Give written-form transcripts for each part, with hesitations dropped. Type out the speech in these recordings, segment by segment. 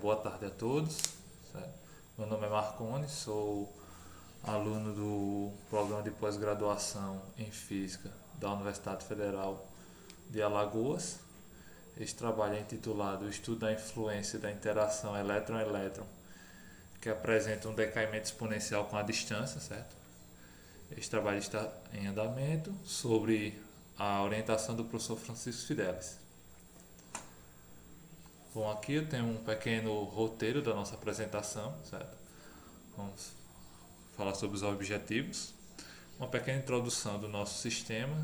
Boa tarde a todos. Certo? Meu nome é Marconi, sou aluno do programa de pós-graduação em Física da Universidade Federal de Alagoas. Este trabalho é intitulado Estudo da Influência da Interação Elétron-Elétron, que apresenta um decaimento exponencial com a distância, certo? Este trabalho está em andamento sobre a orientação do professor Francisco Fidelis. Bom, aqui eu tenho um pequeno roteiro da nossa apresentação, certo? Vamos falar sobre os objetivos, uma pequena introdução do nosso sistema,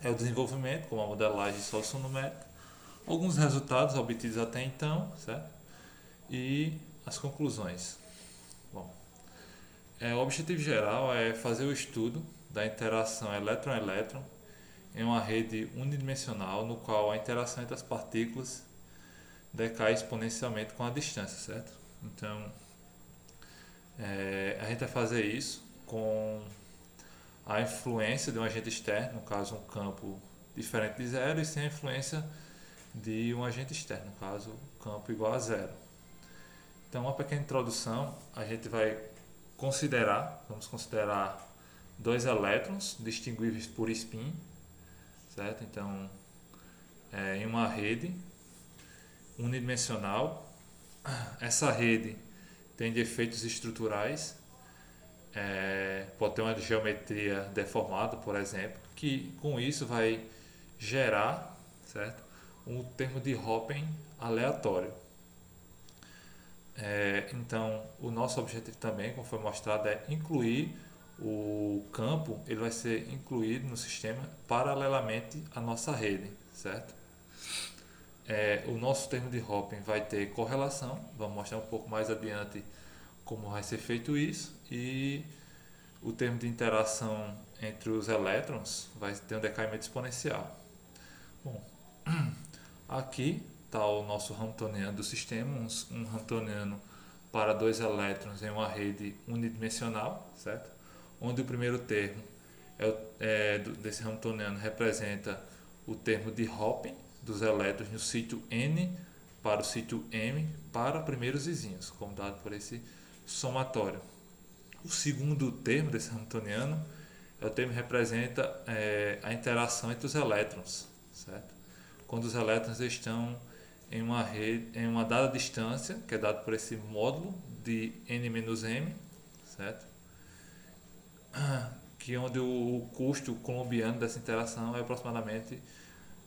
é o desenvolvimento, como a modelagem e solução numérica, alguns resultados obtidos até então, certo? E as conclusões. Bom, o objetivo geral é fazer o estudo da interação elétron-elétron em uma rede unidimensional no qual a interação entre as partículas decai exponencialmente com a distância, certo? Então, a gente vai fazer isso com a influência de um agente externo, no caso um campo diferente de zero, e sem a influência de um agente externo, no caso campo igual a zero. Então, uma pequena introdução, a gente vai vamos considerar dois elétrons distinguíveis por spin, certo? Então, em uma rede unidimensional, essa rede tem defeitos estruturais, pode ter uma geometria deformada, por exemplo, que com isso vai gerar, certo, um termo de Hoppen aleatório. Então, o nosso objetivo também, como foi mostrado, é incluir o campo, ele vai ser incluído no sistema paralelamente à nossa rede, certo? O nosso termo de Hoppen vai ter correlação, vamos mostrar um pouco mais adiante como vai ser feito isso, e o termo de interação entre os elétrons vai ter um decaimento exponencial. Bom, aqui está o nosso Hamiltoniano do sistema, um Hamiltoniano para dois elétrons em uma rede unidimensional, certo? Onde o primeiro termo desse Hamiltoniano representa o termo de Hoppen dos elétrons no sítio N para o sítio M para primeiros vizinhos, como dado por esse somatório. O segundo termo desse Hamiltoniano é o termo que representa a interação entre os elétrons, certo? Quando os elétrons estão em uma dada distância, que é dado por esse módulo de N-M, certo? Que onde o custo colombiano dessa interação é aproximadamente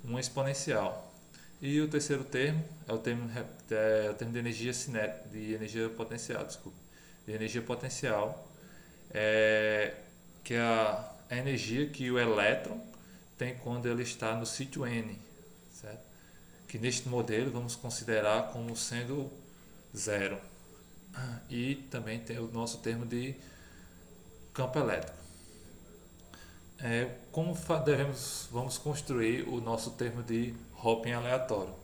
1 exponencial. E o terceiro termo é o termo de energia cinética, de energia potencial, de energia potencial, que é a energia que o elétron tem quando ele está no sítio N, certo? Que neste modelo vamos considerar como sendo zero. E também tem o nosso termo de campo elétrico. Vamos construir o nosso termo de Hoppen aleatório.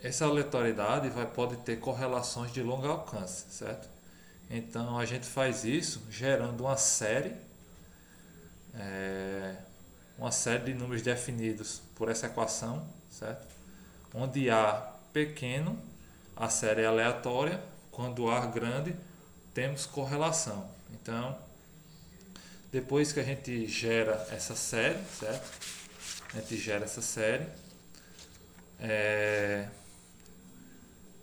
Essa aleatoriedade pode ter correlações de longo alcance, certo? Então a gente faz isso gerando uma série de números definidos por essa equação, certo? Onde A pequeno, a série é aleatória, quando A grande, temos correlação. Então, depois que a gente gera essa série, certo? A gente gera essa série,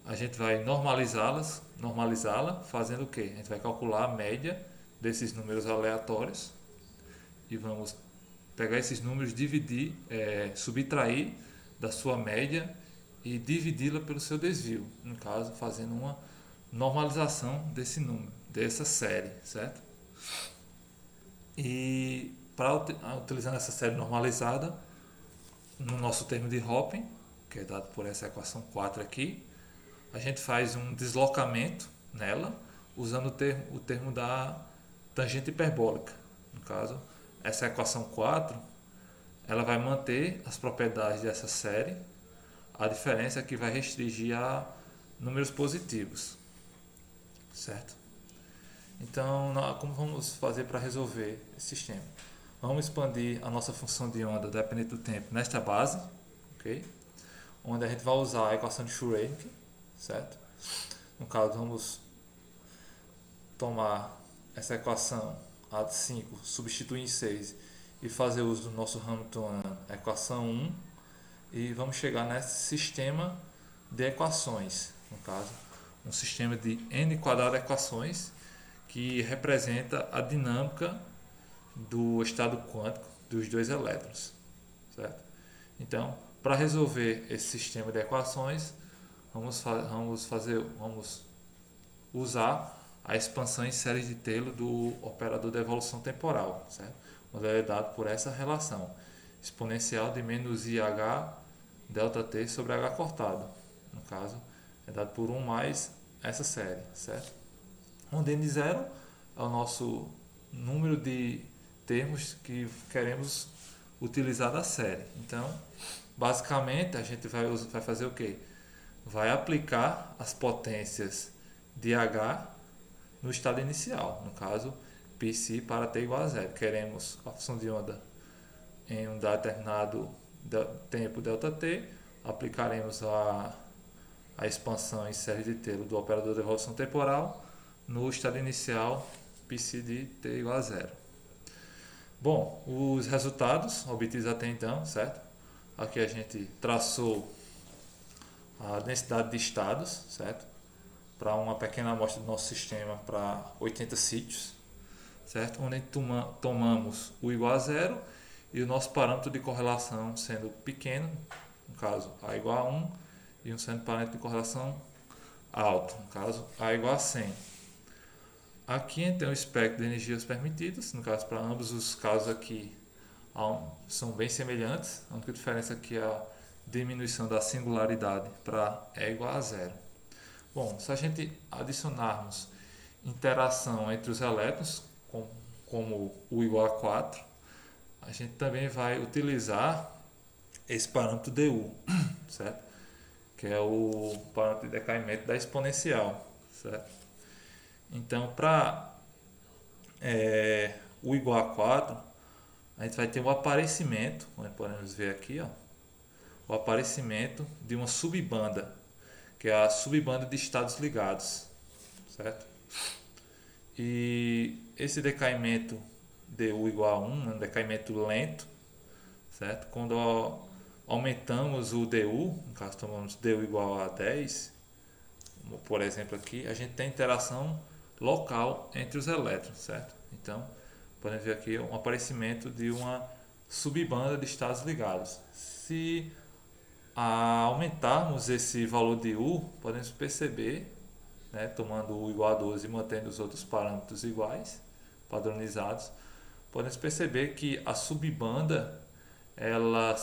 a gente vai normalizá-la fazendo o quê? A gente vai calcular a média desses números aleatórios e vamos pegar esses números, subtrair da sua média e dividi-la pelo seu desvio, no caso fazendo uma normalização desse número, dessa série, certo? E utilizando essa série normalizada, no nosso termo de Hoppen, que é dado por essa equação 4 aqui, a gente faz um deslocamento nela, usando o termo da tangente hiperbólica. No caso, essa equação 4, ela vai manter as propriedades dessa série, a diferença é que vai restringir a números positivos, certo? Então, como vamos fazer para resolver esse sistema? Vamos expandir a nossa função de onda dependente do tempo nesta base, ok? onde a gente vai usar a equação de Schrödinger, certo? No caso, vamos tomar essa equação a de 5, substituir em 6 e fazer uso do nosso Hamiltoniano, equação 1, e vamos chegar nesse sistema de equações, no caso, um sistema de n quadrado de equações que representa a dinâmica do estado quântico dos dois elétrons, certo? Então, para resolver esse sistema de equações, vamos usar a expansão em série de Taylor do operador de evolução temporal, certo? Onde ele é dado por essa relação exponencial de menos IH delta T sobre H cortado. No caso, é dado por 1 mais essa série, certo? Onde N0 é o nosso número de termos que queremos utilizar da série. Então, basicamente, a gente vai fazer o quê? Vai aplicar as potências de H no estado inicial, no caso, πc para t igual a zero. Queremos a função de onda em um determinado tempo ΔT, aplicaremos a expansão em série de Taylor do operador de evolução temporal no estado inicial πc de t igual a zero. Bom, os resultados obtidos até então, certo? Aqui a gente traçou a densidade de estados, certo? Para uma pequena amostra do nosso sistema para 80 sítios, certo? Onde tomamos o igual a zero e o nosso parâmetro de correlação sendo pequeno, no caso A igual a 1, e um sendo parâmetro de correlação alto, no caso A igual a 100. Aqui tem o espectro de energias permitidas, no caso para ambos os casos aqui são bem semelhantes, a única diferença aqui é a diminuição da singularidade para E igual a zero. Bom, se a gente adicionarmos interação entre os elétrons, como U igual a 4, a gente também vai utilizar esse parâmetro DU, certo? Que é o parâmetro de decaimento da exponencial, certo? Então, para U igual a 4, a gente vai ter o aparecimento, como podemos ver aqui, ó, o aparecimento de uma subbanda, que é a subbanda de estados ligados, certo? E esse decaimento DU igual a 1 é um decaimento lento, certo? Quando aumentamos o DU, no caso tomamos DU igual a 10, por exemplo aqui, a gente tem interação local entre os elétrons, certo? Então, podemos ver aqui um aparecimento de uma subbanda de estados ligados. Se aumentarmos esse valor de U, podemos perceber, né, tomando U igual a 12 e mantendo os outros parâmetros iguais, padronizados, podemos perceber que a subbanda ela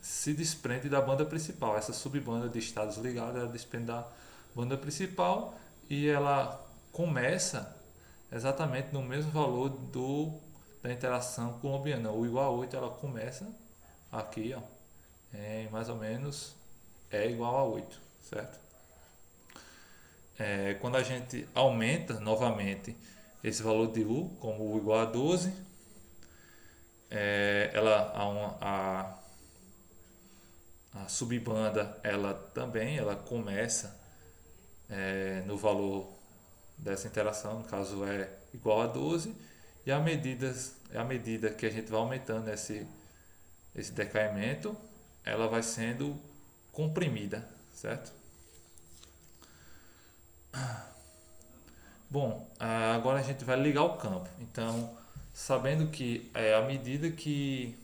se desprende da banda principal. Essa subbanda de estados ligados ela desprende da banda principal e ela começa exatamente no mesmo valor da interação colombiana. U igual a 8 ela começa aqui, ó, em mais ou menos E igual a 8, certo? Quando a gente aumenta novamente esse valor de U, como U igual a 12, a subbanda ela começa no valor dessa interação, no caso é igual a 12, e à medida que a gente vai aumentando esse decaimento, ela vai sendo comprimida, certo? Bom, agora a gente vai ligar o campo. Então, sabendo que à medida que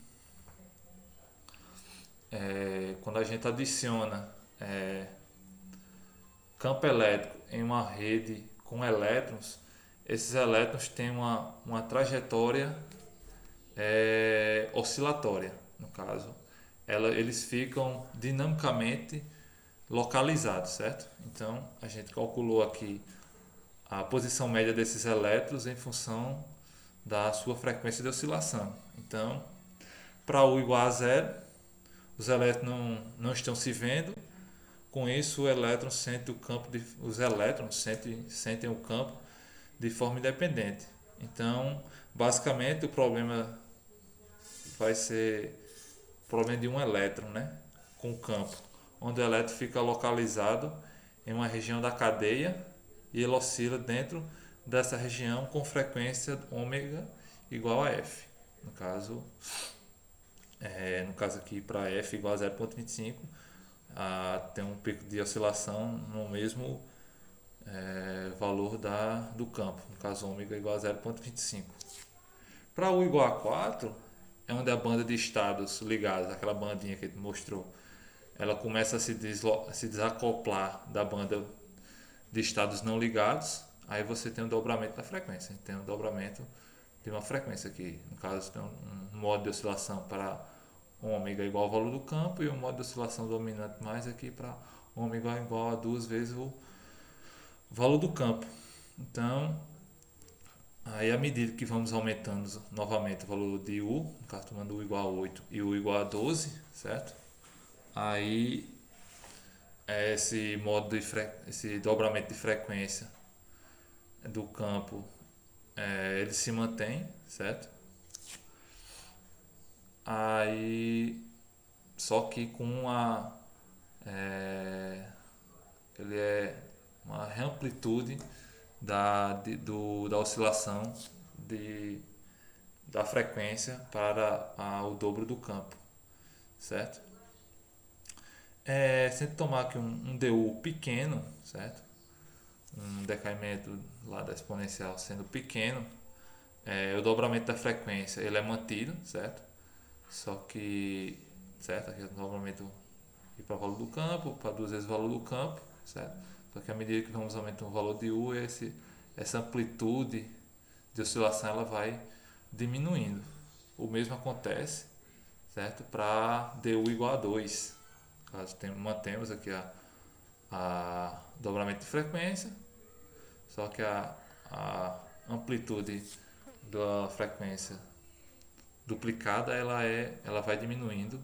quando a gente adiciona campo elétrico em uma rede com elétrons, esses elétrons têm uma trajetória oscilatória, no caso. Eles ficam dinamicamente localizados, certo? Então, a gente calculou aqui a posição média desses elétrons em função da sua frequência de oscilação. Então, para U igual a zero, os elétrons não estão se vendo. Com isso, os elétrons sentem o campo de forma independente. Então, basicamente, o problema vai ser o problema de um elétron, né, com o campo. onde o elétron fica localizado em uma região da cadeia e ele oscila dentro dessa região com frequência ômega igual a F. No caso aqui para F igual a 0,25, tem um pico de oscilação no mesmo valor do campo, no caso ômega igual a 0,25. Para U igual a 4, é onde a banda de estados ligados, aquela bandinha que ele mostrou, ela começa a se desacoplar da banda de estados não ligados, aí você tem um dobramento da frequência, tem um dobramento de uma frequência aqui, no caso tem um modo de oscilação para ômega igual ao valor do campo e um modo de oscilação dominante mais aqui para ômega igual a 2 vezes o valor do campo. Então, aí à medida que vamos aumentando novamente o valor de U, no caso tomando U igual a 8 e U igual a 12, certo? Aí esse dobramento de frequência do campo, ele se mantém, certo? Aí só que com ele é uma reamplitude da oscilação da frequência para o dobro do campo, certo? Se tomar aqui um DU pequeno, certo? Um decaimento lá da exponencial sendo pequeno, o dobramento da frequência ele é mantido, certo? Só que, certo? Aqui é o dobramento para o valor do campo, para 2 vezes o valor do campo, certo? Só que à medida que vamos aumentando o valor de U, essa amplitude de oscilação ela vai diminuindo. O mesmo acontece, certo? Para DU igual a 2. Caso mantemos aqui a dobramento de frequência, só que a amplitude da frequência duplicada ela vai diminuindo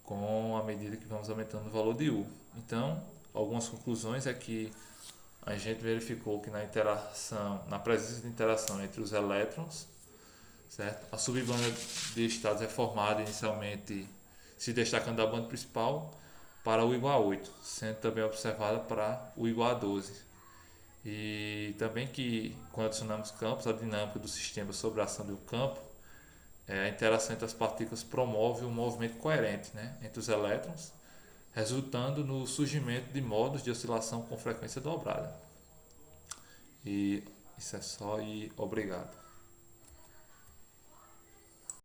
com a medida que vamos aumentando o valor de U. Então, algumas conclusões é que a gente verificou que na presença de interação entre os elétrons, certo? A subbanda de estados é formada inicialmente se destacando da banda principal para U igual a 8, sendo também observada para U igual a 12. E também que quando adicionamos campos, a dinâmica do sistema sobre a ação do campo, a interação entre as partículas promove um movimento coerente, né, entre os elétrons, resultando no surgimento de modos de oscilação com frequência dobrada. E isso é só e obrigado.